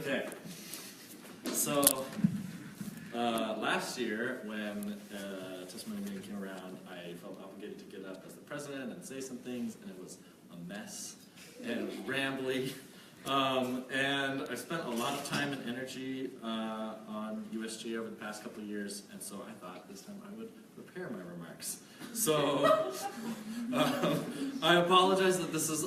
Okay, so last year when testimony meeting came around, I felt obligated to get up as the president and say some things, and it was a mess, and it was rambly, and I spent a lot of time and energy on USGA over the past couple of years, and so I thought this time I would prepare my remarks. So I apologize that this is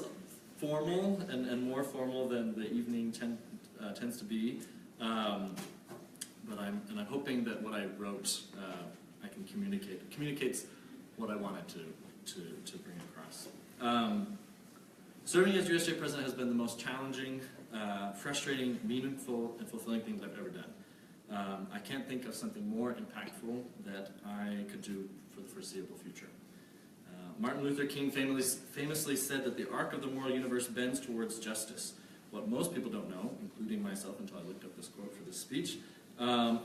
formal and more formal than the evening tends to be, but I'm hoping that what I wrote I can communicates what I wanted to bring across. Serving as USGA president has been the most challenging, frustrating, meaningful, and fulfilling thing that I've ever done. I can't think of something more impactful that I could do for the foreseeable future. Martin Luther King famously said that the arc of the moral universe bends towards justice. What most people don't know, including myself until I looked up this quote for this speech,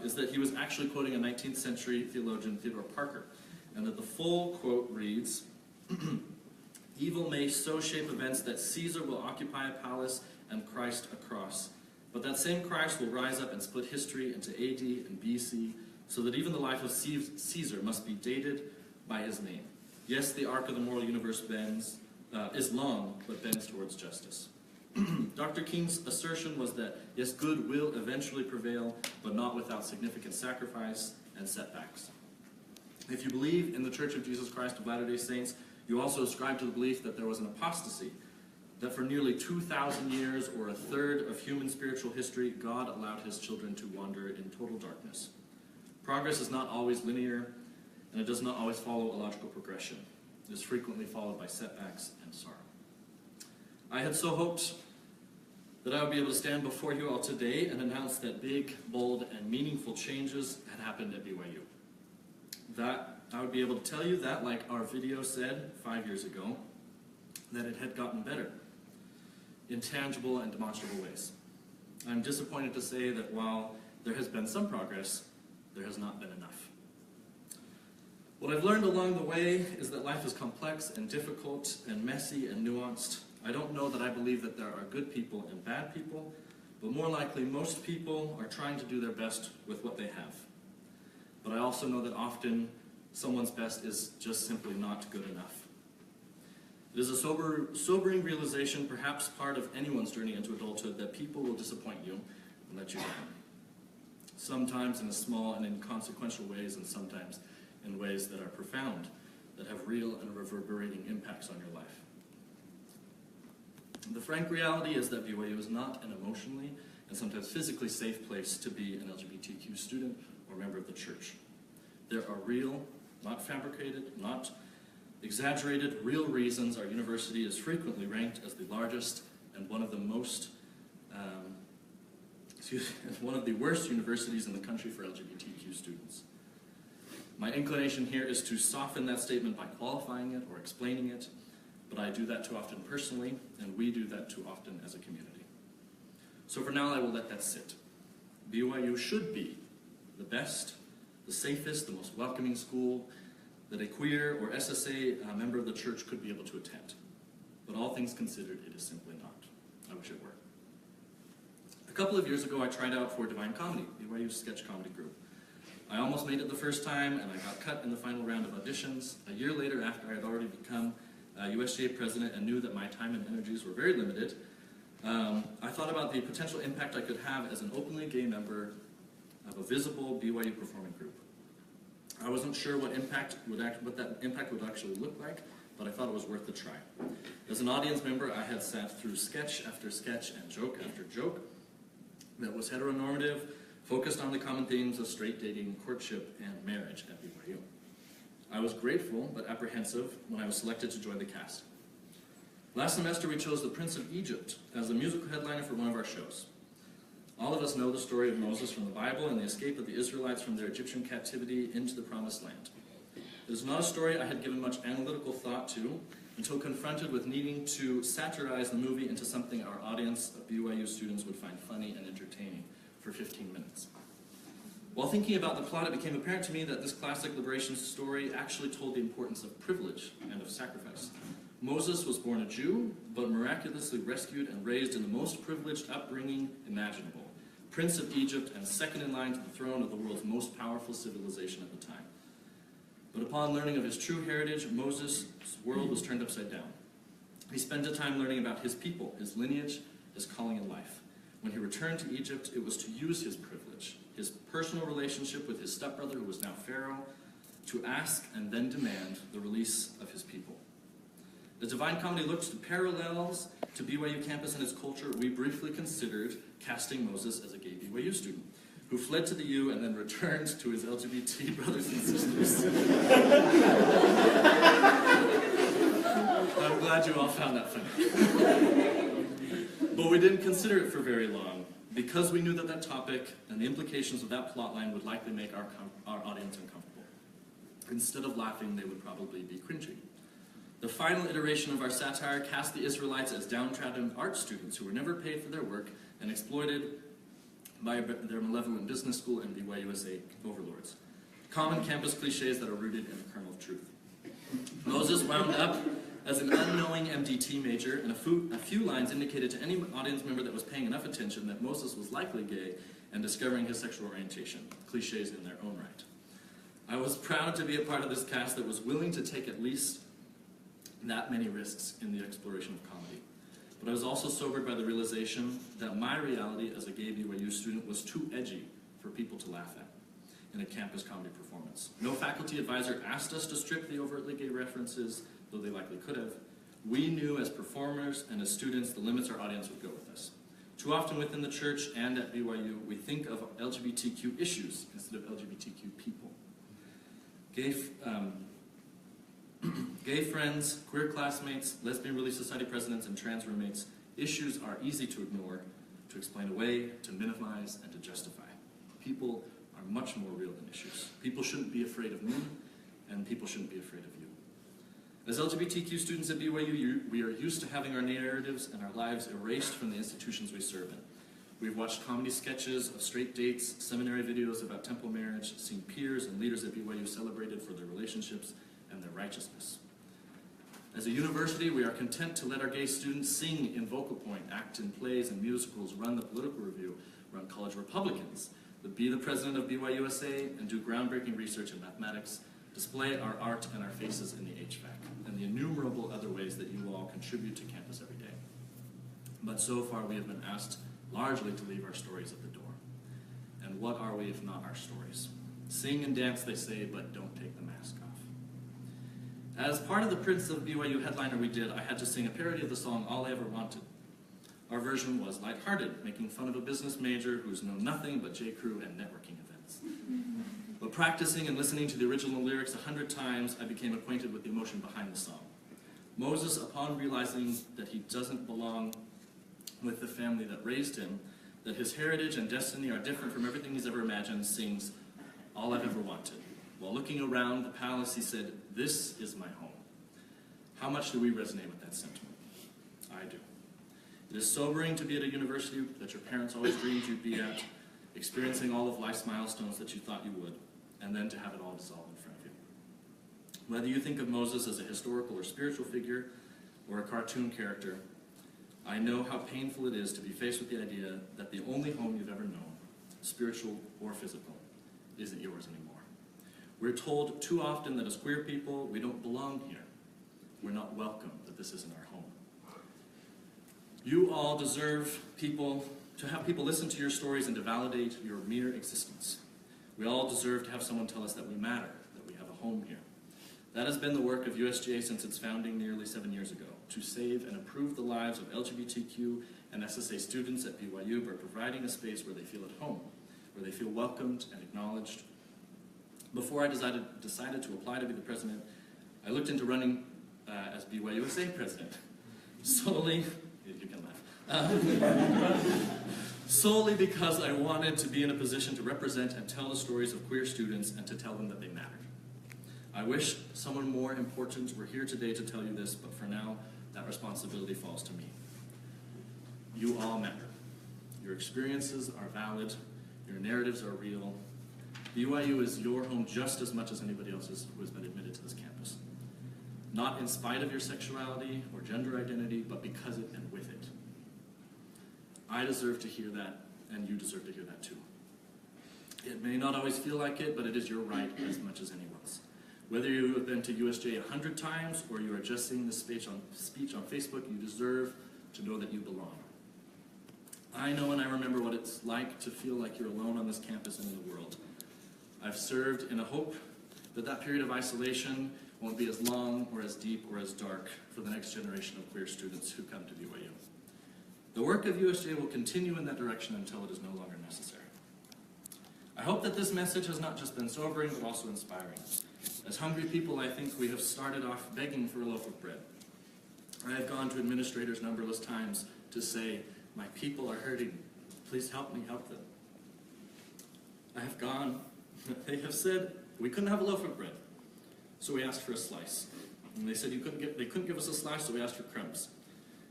is that he was actually quoting a 19th century theologian, Theodore Parker, and that the full quote reads, "Evil may so shape events that Caesar will occupy a palace and Christ a cross. But that same Christ will rise up and split history into AD and BC, so that even the life of Caesar must be dated by his name. Yes, the arc of the moral universe is long, but bends towards justice." Dr. King's assertion was that, yes, good will eventually prevail, but not without significant sacrifice and setbacks. If you believe in the Church of Jesus Christ of Latter-day Saints, you also ascribe to the belief that there was an apostasy, that for nearly 2,000 years, or a third of human spiritual history, God allowed his children to wander in total darkness. Progress is not always linear, and it does not always follow a logical progression. It is frequently followed by setbacks and sorrow. I had so hoped that I would be able to stand before you all today and announce that big, bold, and meaningful changes had happened at BYU. That I would be able to tell you that, like our video said 5 years ago, that it had gotten better in tangible and demonstrable ways. I'm disappointed to say that while there has been some progress, there has not been enough. What I've learned along the way is that life is complex and difficult and messy and nuanced. I don't know that I believe that there are good people and bad people, but more likely most people are trying to do their best with what they have. But I also know that often someone's best is just simply not good enough. It is a sobering realization, perhaps part of anyone's journey into adulthood, that people will disappoint you and let you down. Sometimes in small and inconsequential ways, and sometimes in ways that are profound, that have real and reverberating impacts on your life. The frank reality is that BYU is not an emotionally and sometimes physically safe place to be an LGBTQ student or member of the church. There are real, not fabricated, not exaggerated, real reasons our university is frequently ranked as the largest and one of the worst universities in the country for LGBTQ students. My inclination here is to soften that statement by qualifying it or explaining it, but I do that too often personally, and we do that too often as a community. So for now, I will let that sit. BYU should be the best, the safest, the most welcoming school that a queer or SSA member of the church could be able to attend. But all things considered, it is simply not. I wish it were. A couple of years ago, I tried out for Divine Comedy, BYU's sketch comedy group. I almost made it the first time, and I got cut in the final round of auditions. A year later, after I had already become USGA president and knew that my time and energies were very limited, I thought about the potential impact I could have as an openly gay member of a visible BYU performing group. I wasn't sure what that impact would actually look like, but I thought it was worth the try. As an audience member, I had sat through sketch after sketch and joke after joke that was heteronormative, focused on the common themes of straight dating, courtship, and marriage at BYU. I was grateful but apprehensive when I was selected to join the cast. Last semester, we chose The Prince of Egypt as the musical headliner for one of our shows. All of us know the story of Moses from the Bible and the escape of the Israelites from their Egyptian captivity into the Promised Land. It is not a story I had given much analytical thought to until confronted with needing to satirize the movie into something our audience of BYU students would find funny and entertaining for 15 minutes. While thinking about the plot, it became apparent to me that this classic liberation story actually told the importance of privilege and of sacrifice. Moses was born a Jew, but miraculously rescued and raised in the most privileged upbringing imaginable, Prince of Egypt and second in line to the throne of the world's most powerful civilization at the time. But upon learning of his true heritage, Moses' world was turned upside down. He spent a time learning about his people, his lineage, his calling in life. When he returned to Egypt, it was to use his privilege, his personal relationship with his stepbrother, who was now Pharaoh, to ask and then demand the release of his people. The Divine Comedy looked to parallels to BYU campus and its culture. We briefly considered casting Moses as a gay BYU student who fled to the U and then returned to his LGBT brothers and sisters. I'm glad you all found that funny. But we didn't consider it for very long, because we knew that that topic and the implications of that plotline would likely make our audience uncomfortable. Instead of laughing, they would probably be cringing. The final iteration of our satire cast the Israelites as downtrodden art students who were never paid for their work and exploited by their malevolent business school and BYUSA overlords. Common campus cliches that are rooted in the kernel of truth. Moses wound up as an unknowing MDT major, and a few lines indicated to any audience member that was paying enough attention that Moses was likely gay and discovering his sexual orientation, cliches in their own right. I was proud to be a part of this cast that was willing to take at least that many risks in the exploration of comedy. But I was also sobered by the realization that my reality as a gay BYU student was too edgy for people to laugh at in a campus comedy performance. No faculty advisor asked us to strip the overtly gay references, though they likely could have. We knew as performers and as students the limits our audience would go with us. Too often within the church and at BYU, we think of LGBTQ issues instead of LGBTQ people. Gay friends, queer classmates, lesbian relief society presidents, and trans roommates, issues are easy to ignore, to explain away, to minimize, and to justify. People are much more real than issues. People shouldn't be afraid of me, and people shouldn't be afraid of you. As LGBTQ students at BYU, we are used to having our narratives and our lives erased from the institutions we serve in. We've watched comedy sketches of straight dates, seminary videos about temple marriage, seen peers and leaders at BYU celebrated for their relationships and their righteousness. As a university, we are content to let our gay students sing in vocal point, act in plays and musicals, run the political review, run college Republicans, be the president of BYUSA, and do groundbreaking research in mathematics, display our art and our faces in the HVAC, and the innumerable other ways that you all contribute to campus every day. But so far, we have been asked largely to leave our stories at the door. And what are we if not our stories? Sing and dance, they say, but don't take the mask off. As part of the Prince of BYU headliner we did, I had to sing a parody of the song All I Ever Wanted. Our version was lighthearted, making fun of a business major who's known nothing but J.Crew and networking events. But practicing and listening to the original lyrics 100 times, I became acquainted with the emotion behind the song. Moses, upon realizing that he doesn't belong with the family that raised him, that his heritage and destiny are different from everything he's ever imagined, sings All I've Ever Wanted. While looking around the palace, he said, "This is my home." How much do we resonate with that sentiment? I do. It is sobering to be at a university that your parents always dreamed you'd be at, experiencing all of life's milestones that you thought you would, and then to have it all dissolve in front of you. Whether you think of Moses as a historical or spiritual figure, or a cartoon character, I know how painful it is to be faced with the idea that the only home you've ever known, spiritual or physical, isn't yours anymore. We're told too often that as queer people, we don't belong here. We're not welcome, that this isn't our home. You all deserve to have people listen to your stories and to validate your mere existence. We all deserve to have someone tell us that we matter, that we have a home here. That has been the work of USGA since its founding nearly 7 years ago, to save and improve the lives of LGBTQ and SSA students at BYU by providing a space where they feel at home, where they feel welcomed and acknowledged. Before I decided to apply to be the president, I looked into running as BYUSA president. Solely, you can laugh, solely because I wanted to be in a position to represent and tell the stories of queer students and to tell them that they mattered. I wish someone more important were here today to tell you this, but for now, that responsibility falls to me. You all matter. Your experiences are valid. Your narratives are real. BYU is your home just as much as anybody else's who has been admitted to this campus. Not in spite of your sexuality or gender identity, but because of and with it. I deserve to hear that, and you deserve to hear that too. It may not always feel like it, but it is your right as much as anyone's. Whether you have been to USGA 100 times or you are just seeing this speech on Facebook, you deserve to know that you belong. I know and I remember what it's like to feel like you're alone on this campus and in the world. I've served in a hope that that period of isolation won't be as long or as deep or as dark for the next generation of queer students who come to BYU. The work of USGA will continue in that direction until it is no longer necessary. I hope that this message has not just been sobering, but also inspiring. As hungry people, I think we have started off begging for a loaf of bread. I have gone to administrators numberless times to say, my people are hurting. Please help me help them. I have gone, they have said, we couldn't have a loaf of bread, so we asked for a slice. And they said they couldn't give us a slice, so we asked for crumbs.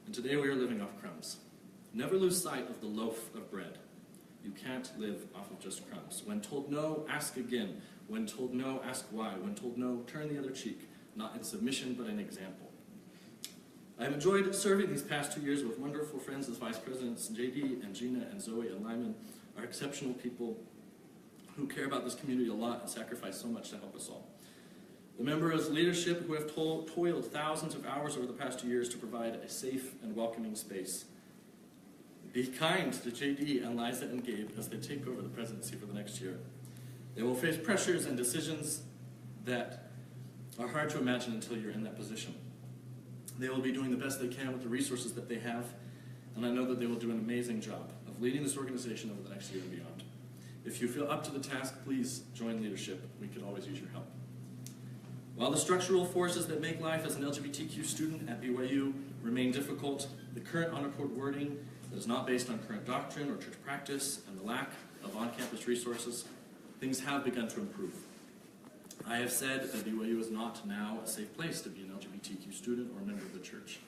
And today we are living off crumbs. Never lose sight of the loaf of bread. You can't live off of just crumbs. When told no, ask again. When told no, ask why. When told no, turn the other cheek. Not in submission, but in example. I have enjoyed serving these past 2 years with wonderful friends as vice presidents. JD and Gina and Zoe and Lyman are exceptional people who care about this community a lot and sacrifice so much to help us all. The members' leadership who have toiled thousands of hours over the past 2 years to provide a safe and welcoming space. Be kind to JD and Liza and Gabe as they take over the presidency for the next year. They will face pressures and decisions that are hard to imagine until you're in that position. They will be doing the best they can with the resources that they have, and I know that they will do an amazing job of leading this organization over the next year and beyond. If you feel up to the task, please join leadership. We could always use your help. While the structural forces that make life as an LGBTQ student at BYU remain difficult, the current honor code wording that is not based on current doctrine or church practice and the lack of on-campus resources, things have begun to improve. I have said that BYU is not now a safe place to be an LGBTQ student or a member of the church.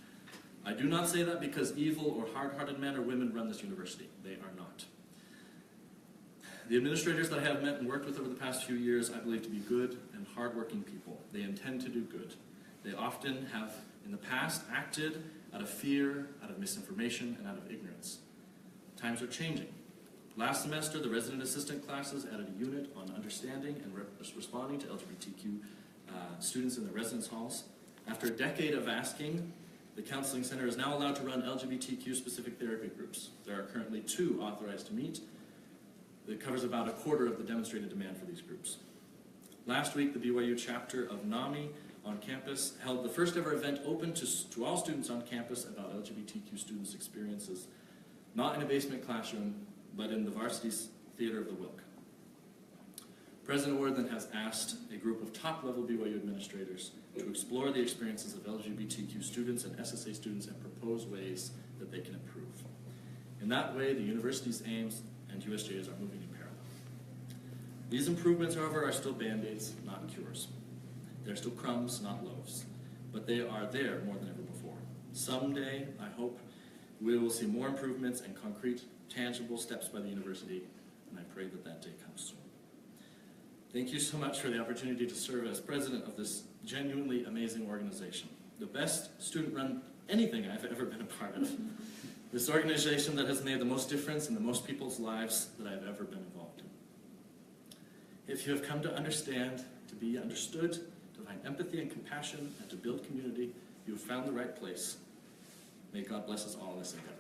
I do not say that because evil or hard-hearted men or women run this university. They are not. The administrators that I have met and worked with over the past few years I believe to be good and hardworking people. They intend to do good. They often have, in the past, acted out of fear, out of misinformation, and out of ignorance. Times are changing. Last semester, the resident assistant classes added a unit on understanding and responding to LGBTQ students in the residence halls. After a decade of asking, the counseling center is now allowed to run LGBTQ-specific therapy groups. There are currently 2 authorized to meet. That covers about a quarter of the demonstrated demand for these groups. Last week, the BYU chapter of NAMI on campus held the first ever event open to all students on campus about LGBTQ students' experiences, not in a basement classroom, but in the varsity theater of the Wilk. President Worthen has asked a group of top-level BYU administrators to explore the experiences of LGBTQ students and SSA students and propose ways that they can improve. In that way, the university's aims and USGA's are moving in parallel. These improvements, however, are still band-aids, not cures. They're still crumbs, not loaves, but they are there more than ever before. Someday, I hope, we will see more improvements and concrete, tangible steps by the university, and I pray that that day comes soon. Thank you so much for the opportunity to serve as president of this genuinely amazing organization, the best student-run anything I've ever been a part of. This organization that has made the most difference in the most people's lives that I've ever been involved in. If you have come to understand, to be understood, to find empathy and compassion, and to build community, you have found the right place. May God bless us all in this endeavor.